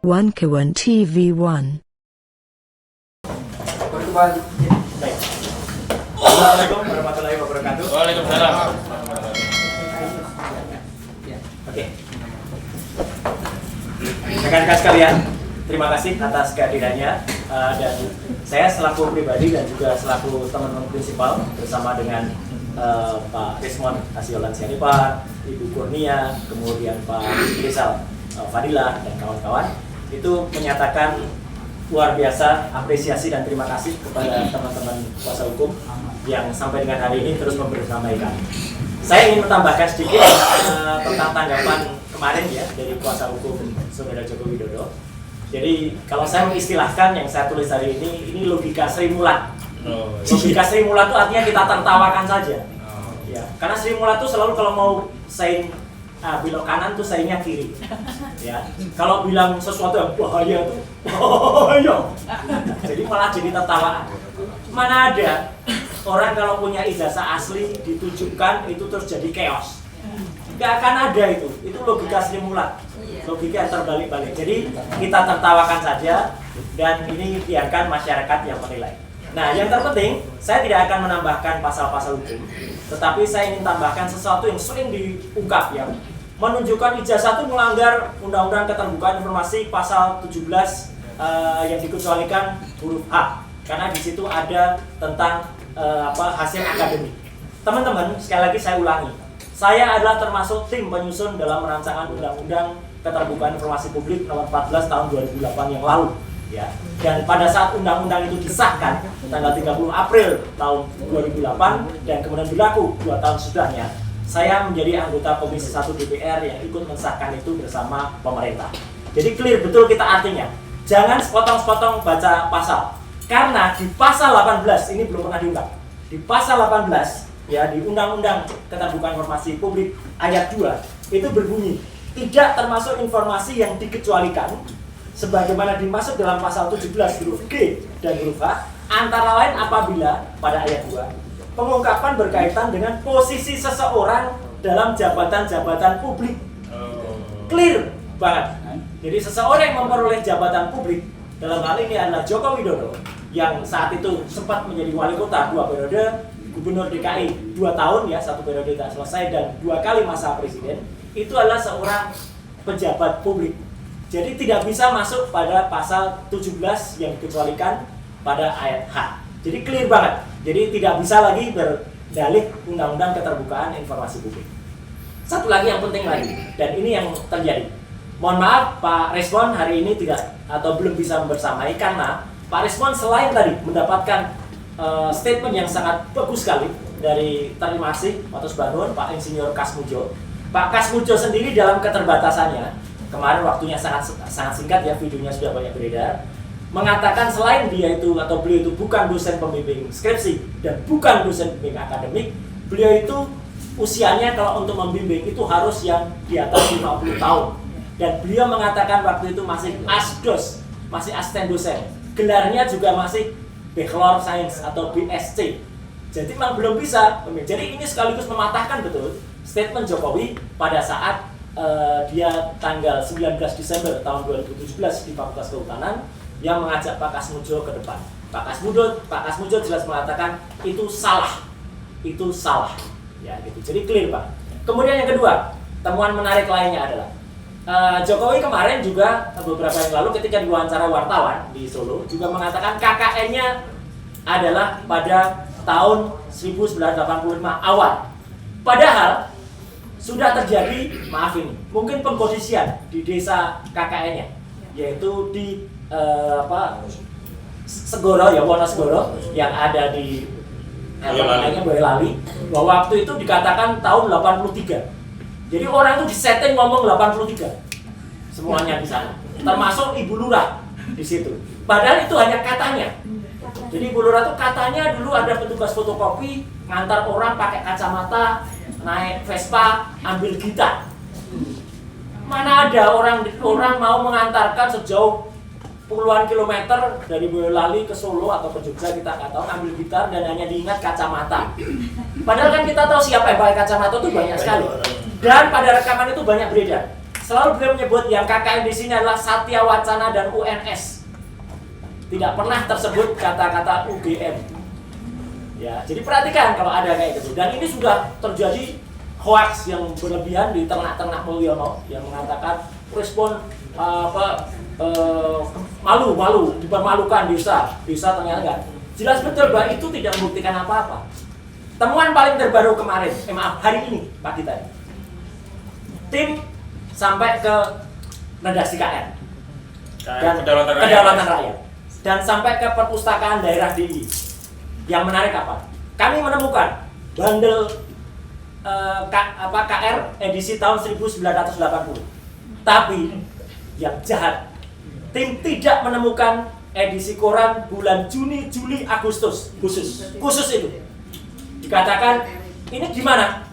One Kawan TV1. Baik. Assalamualaikum warahmatullahi wabarakatuh. Waalaikumsalam. Oke. Rekan-rekan sekalian, terima kasih atas kehadirannya dan saya selaku pribadi dan juga selaku teman-teman prinsipal bersama dengan Pak Rismon Asiolan Sianipar, Ibu Kurnia, kemudian Pak Rizal Fadilah dan kawan-kawan itu menyatakan luar biasa apresiasi dan terima kasih kepada teman-teman kuasa hukum yang sampai dengan hari ini terus membersamaikan. Saya ingin menambahkan sedikit tentang tanggapan kemarin ya dari kuasa hukum Saudara Joko Widodo. Jadi kalau saya mengistilahkan yang saya tulis hari ini logika Sri Mulat. Logika Sri Mulat itu artinya kita tertawakan saja. Ya, karena Sri Mulat itu selalu kalau mau saying belok kanan tuh sayangnya kiri. Ya, kalau bilang sesuatu yang bahaya tuh bahaya. Jadi malah jadi tertawaan. Mana ada orang kalau punya ijazah asli ditujukan itu terus jadi chaos. Gak akan ada itu. Itu logika Sri Mulat. Logika terbalik-balik. Jadi kita tertawakan saja dan ini biarkan masyarakat yang menilai. Nah, yang terpenting saya tidak akan menambahkan pasal-pasal hukum, tetapi saya ingin tambahkan sesuatu yang sering diungkap ya. Menunjukkan ijazah itu melanggar Undang-Undang Keterbukaan Informasi pasal 17 yang dikecualikan huruf H karena di situ ada tentang hasil akademik. Teman-teman, sekali lagi saya ulangi. Saya adalah termasuk tim penyusun dalam rancangan Undang-Undang Keterbukaan Informasi Publik nomor 14 tahun 2008 yang lalu ya. Dan pada saat undang-undang itu disahkan tanggal 30 April tahun 2008 dan kemudian berlaku 2 tahun sudahnya, saya menjadi anggota Komisi 1 DPR yang ikut mensahkan itu bersama pemerintah. Jadi clear betul kita artinya. Jangan sepotong-sepotong baca pasal. Karena di pasal 18 ini belum pernah diungkap. Di pasal 18 ya di Undang-Undang Keterbukaan Informasi Publik ayat 2 itu berbunyi tidak termasuk informasi yang dikecualikan sebagaimana dimaksud dalam pasal 17 huruf G dan huruf H antara lain apabila pada ayat 2 pengungkapan berkaitan dengan posisi seseorang dalam jabatan-jabatan publik. Clear banget. Jadi seseorang yang memperoleh jabatan publik dalam hal ini adalah Joko Widodo yang saat itu sempat menjadi wali kota 2 periode, gubernur DKI 2 tahun ya, 1 periode tidak selesai dan 2 kali masa presiden, itu adalah seorang pejabat publik. Jadi tidak bisa masuk pada pasal 17 yang dikecualikan pada ayat H. Jadi clear banget. Jadi tidak bisa lagi berdalih Undang-Undang Keterbukaan Informasi Publik. Satu lagi yang penting lagi, dan ini yang terjadi. Mohon maaf Pak Rismon hari ini tidak atau belum bisa membersamai karena Pak Rismon selain tadi mendapatkan statement yang sangat bagus sekali dari terima kasih Matus Banun, Pak Insinyur Kasmujo. Pak Kasmujo sendiri dalam keterbatasannya, kemarin waktunya sangat singkat ya, videonya sudah banyak beredar, mengatakan selain dia itu atau beliau itu bukan dosen pembimbing skripsi dan bukan dosen pembimbing akademik, beliau itu usianya kalau untuk membimbing itu harus yang di atas 50 tahun. Dan beliau mengatakan waktu itu masih asdos, masih asisten dosen. Gelarnya juga masih Bachelor Science atau BSc. Jadi memang belum bisa. Jadi ini sekaligus mematahkan betul statement Jokowi pada saat dia tanggal 19 Desember tahun 2017 di Fakultas Kehutanan yang mengajak Pak Kasmujo ke depan. Pak Kasmujo jelas mengatakan itu salah, ya gitu. Jadi clear Pak. Kemudian yang kedua, temuan menarik lainnya adalah Jokowi kemarin juga beberapa yang lalu ketika diwawancara wartawan di Solo juga mengatakan KKN-nya adalah pada tahun 1985 awal. Padahal sudah terjadi, maaf ini, mungkin pengkondisian di desa KKN-nya, yaitu di Segoro ya, Wonosegoro yang ada di Boyolali, bahwa waktu itu dikatakan tahun 83. Jadi orang itu disetting ngomong 83 semuanya di sana, termasuk Ibu Lurah di situ. Padahal itu hanya katanya. Jadi Ibu Lurah itu katanya dulu ada petugas fotokopi ngantar orang pakai kacamata, naik Vespa, ambil gitar. Mana ada orang mau mengantarkan sejauh puluhan kilometer dari Boyolali ke Solo atau ke Jogja, kita nggak tahu, ambil gitar dan hanya diingat kacamata. Padahal kan kita tahu siapa yang pakai kacamata itu banyak sekali. Dan pada rekaman itu banyak beredar. Selalu beliau menyebut yang KKN di sini adalah Satya Wacana dan UNS. Tidak pernah tersebut kata-kata UGM. Ya, jadi perhatikan kalau ada kayak gitu. Dan ini sudah terjadi hoax yang berlebihan di ternak-ternak Mulyono yang mengatakan respon malu, dipermalukan desa ternyata enggak. Jelas betul bahwa itu tidak membuktikan apa-apa. Temuan paling terbaru kemarin, hari ini pagi tadi, tim sampai ke redaksi KN dan kedaulatan rakyat dan sampai ke perpustakaan daerah DIY. Yang menarik apa? Kami menemukan bandel KR edisi tahun 1980. Tapi yang jahat, tim tidak menemukan edisi koran bulan Juni, Juli, Agustus khusus itu. Dikatakan ini gimana?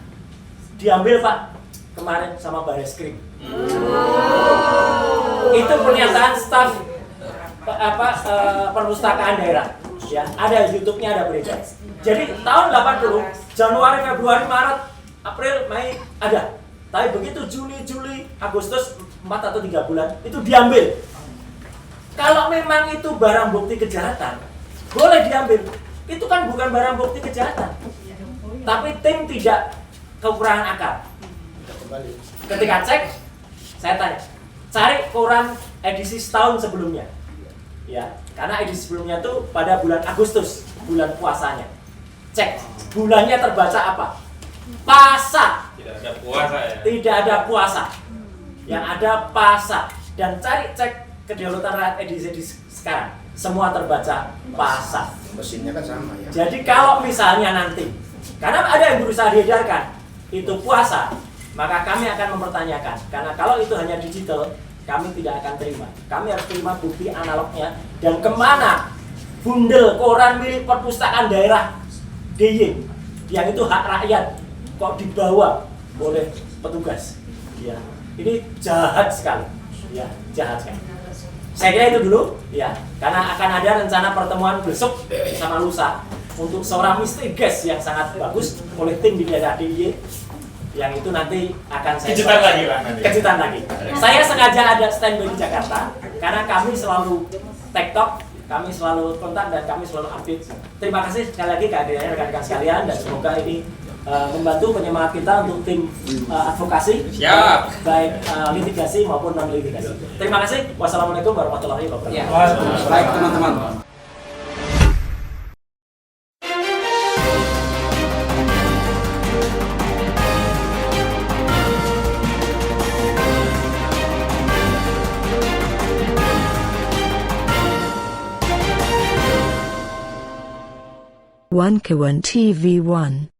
Diambil Pak kemarin sama Bareskrim. Itu pernyataan staf perpustakaan daerah. Ya, ada YouTube-nya, ada beredar. Jadi tahun 80, Januari, Februari, Maret, April, Mei ada. Tapi begitu Juni, Juli, Agustus 4 atau 3 bulan itu diambil. Kalau memang itu barang bukti kejahatan, boleh diambil. Itu kan bukan barang bukti kejahatan. Tapi tim tidak kekurangan akal. Ketika cek, saya tanya, cari koran edisi setahun sebelumnya. Ya, karena edisi sebelumnya itu pada bulan Agustus, bulan puasanya. Cek, bulannya terbaca apa? Pasa. Tidak ada puasa ya? Tidak ada puasa. Yang ada pasa. Dan cari cek kedaulatan rakyat edisi sekarang. Semua terbaca pasa. Mesinnya kan sama ya. Jadi kalau misalnya nanti, karena ada yang berusaha diedarkan, itu puasa, maka kami akan mempertanyakan. Karena kalau itu hanya digital, kami tidak akan terima. Kami harus terima bukti analognya dan kemana bundel koran milik perpustakaan daerah DIY yang itu hak rakyat kok dibawa oleh petugas. Ya, ini jahat sekali. Ya, jahat sekali. Saya kira itu dulu, ya, karena akan ada rencana pertemuan besok sama lusa untuk seorang misteri guest yang sangat bagus oleh tim di daerah DIY. Yang itu nanti akan saya kejutan lagi. Saya sengaja ada standby di Jakarta karena kami selalu TikTok, kami selalu kontak dan kami selalu update. Terima kasih sekali lagi kehadirannya rekan-rekan sekalian dan semoga ini membantu penyemangat kita untuk tim advokasi. Siap. Baik litigasi maupun non litigasi. Terima kasih. Wassalamualaikum warahmatullahi wabarakatuh. Baik teman-teman. One Kawan TV 1